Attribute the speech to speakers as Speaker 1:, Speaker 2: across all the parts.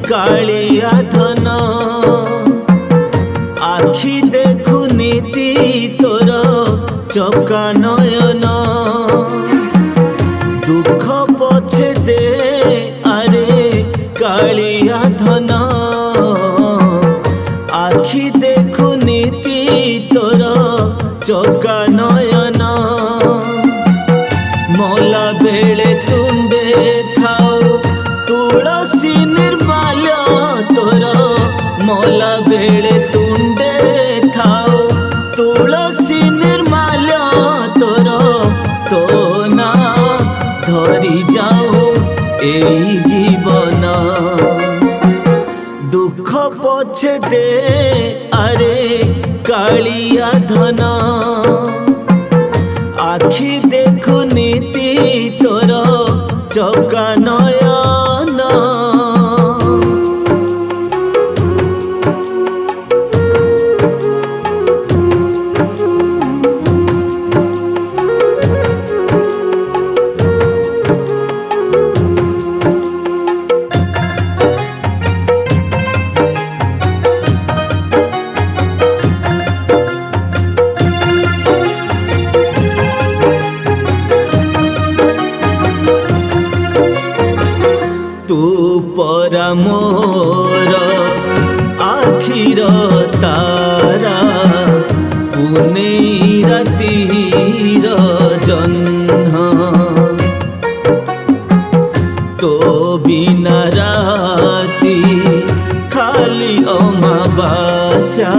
Speaker 1: कालिया धन आखि देखु नीति तोर चका नयन दुख पछे दे अरे कालिया धन आखि देखु नीति तोर चका नयन मौला बेले तुंडे थाओ तुलसी निर्माल्य तोर मौला बेले तुंडे थाओ तुलसी निर्माल्य तोर तो ना धरी जाओ एई जीवन दुख पछे दे अरे कालिया धन आखि देखु नीति तोर चका नयन तू परा मोर आखिर तारा पुने रातिर जन्ह तो बिना राती खाली अमावास्या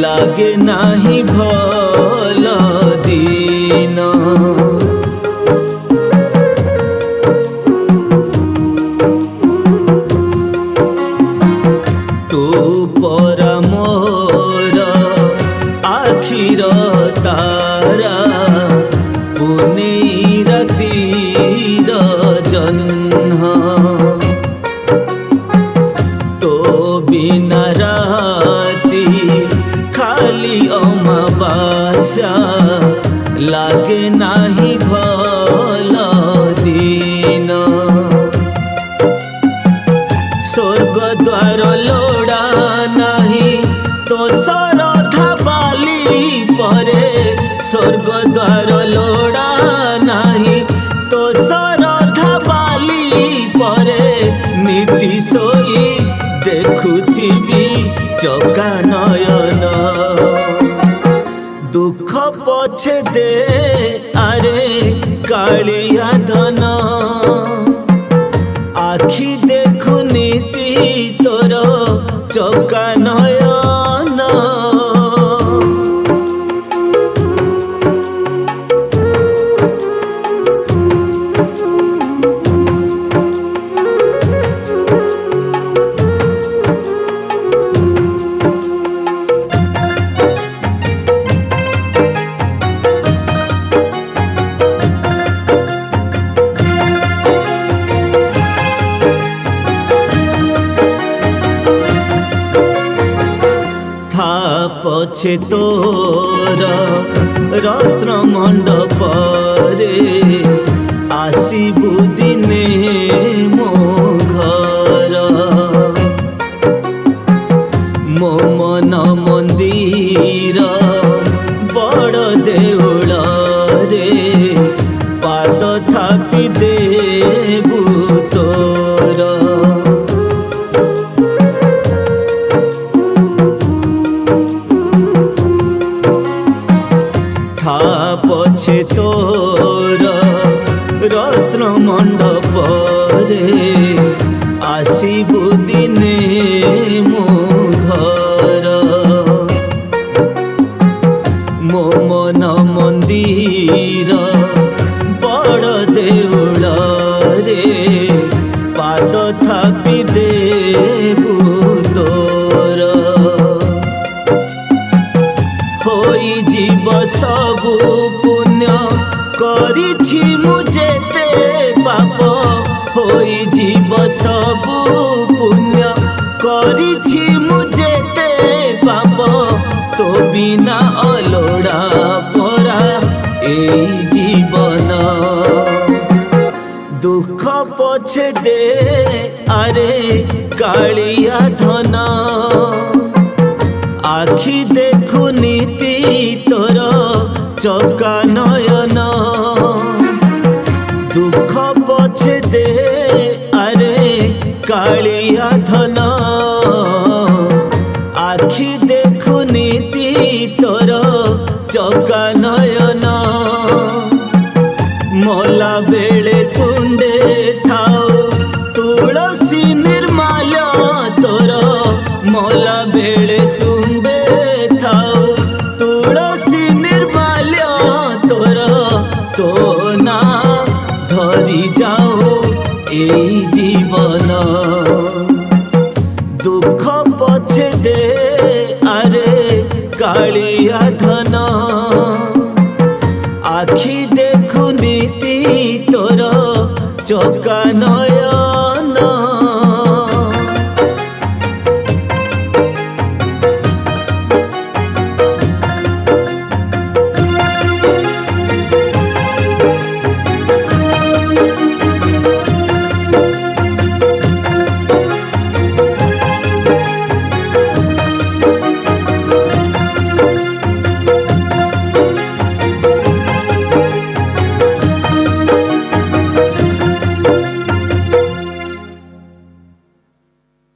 Speaker 1: लागे नाही भल दिन परा मोर आखिर तारा पुने रातिर जन्ह तो बिना राती खाली अमावास्या लागे नाही भल दिन स्वर्ग द्वार लोड़ा नाही तो सरधा बाली परे स्वर्ग द्वार लोड़ा नाही तो सरधा बाली परे नीति सोई देखुथिबी चका नयन दुख पछे दे अरे कालिया धन आखि देखु नीति तोर चका नयन पछे तोर रत्न मंडप रे आसीबु दिने मो घर मो मन मंदिर बड़ देउल रे पाद थापी देबु तोर पछे तोर रत्न मंडप रे आसीबु दिने मो घर मो मन मंदिर बड़ देउल रे पाद थापी देबु तोर होई जीव सबु पुण्य करिछि मुझेते पाप होई जीव सबु पुण्य करिछि मुझेते पाप तो बिना अलोड़ा परा ए जीवन दुख पछे दे अरे कालिया धन आखि देखु नीति तोर चका नयन दुख पछे दे अरे कालिया धन आखि देखु नीति तोर चका नयन मोला बेले तुंडे थाओ तुलसी निर्माल्य तोर मोला बेले तुंडे थाओ तुलसी निर्माल्य तोर तो ना धरी जाओ ए जीवन दुख पछे दे अरे कालिया धन आखि देखु नीति तोर चका न